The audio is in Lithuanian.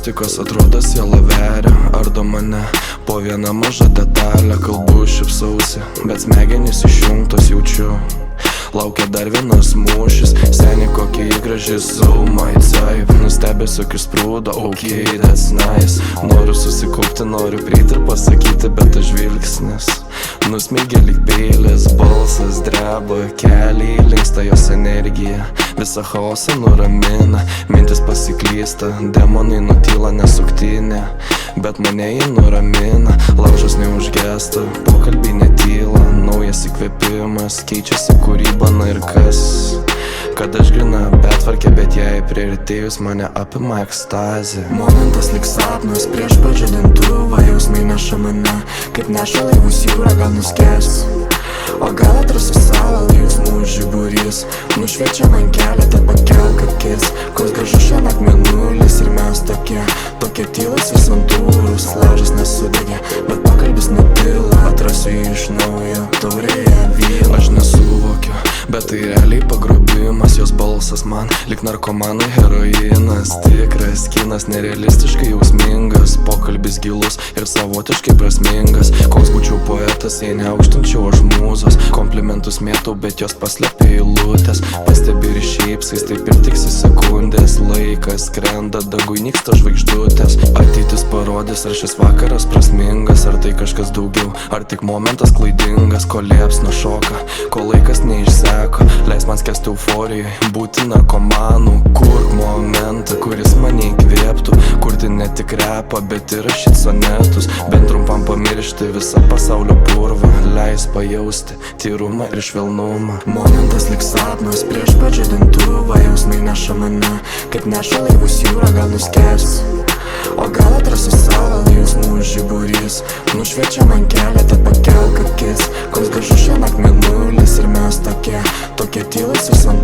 akustikos atrodo siela veria, ardo mane po vieną mažą detalę. Kalbu šipsausi, bet smegenys išjungtos jaučiu. Laukia dar vienas mūšis, seniai kokie įgražiai, so my type. Nustebęs, jog išsprūdo, ok, that's nice. Noriu susikaupti, noriu prieiti ir pasakyti, bet tas žvilgsnis nusmeigia lyg peilis, balsas dreba, keliai linksta jos energija. Visą chaosą nuramina, mintis pasiklysta, demonai nutyla nesuktinė, bet mane jį nuramina. Laužas neužgesta, pokalbiai netyla, naujas įkvėpimas, keičiasi kūryba, na ir kas, kad aš grina betvarkė, bet jai priartėjus mane apima ekstazė. Momentas lyg sapnas, prieš pažadintuvą, jausmai neša mane, kaip neša laivus jūra, gal nuskęs. O gal atrasiu salą, jausmų žiburys, nušviečia man kelią, tai pakelk akis. Koks gražus šiąnakt mėnulis ir mes tokie tylus ir santūrus. Laužas nesudegė, bet pokalbis nutilo, atrasiu jį iš naujo taurėje vyno. Aš nesuvokiu, bet tai realiai pagrobimas, jos balsas man lyg narkomanų heroinas. Tikras kinas, nerealistiškai jausmingas, pokalbis gilus ir savotiškai prasmingas. Koks būčiau poetas, jei neaukštinčiau aš mūzos, komplimentus mėtau, bet jos paslėpė eilutės. Pastebi ir šypsais, taip ir tiksi sekundės, laikas skrenda, dagui nyksta žvaigždutės. Ateitis parodys, ar šis vakaras prasmingas, ar tai kažkas daugiau, ar tik momentas klaidingas, ko liepsna šoka, ko laikas neišseko. Leis man skęsti euforijai, būti narkomanu. Kurk momentą, kuris mane įkvėptų, kurti ne tik repą, bet ir rašyt sonetus. Bent trumpam pamiršti visą pasaulio purvą, leis pajausti tyrumą ir švelnumą. Momentas lyg sapnas, prieš pažadintuvą, jausmai neša mane, kaip neša laivus jūra, gal nuskęs. O gal atrasiu salą, jausmų žiburys, nušviečia man kelią, tai pakelk akis. Koks gražus šiąnakt mėnulis ir mes tokie tylus ir santūrus.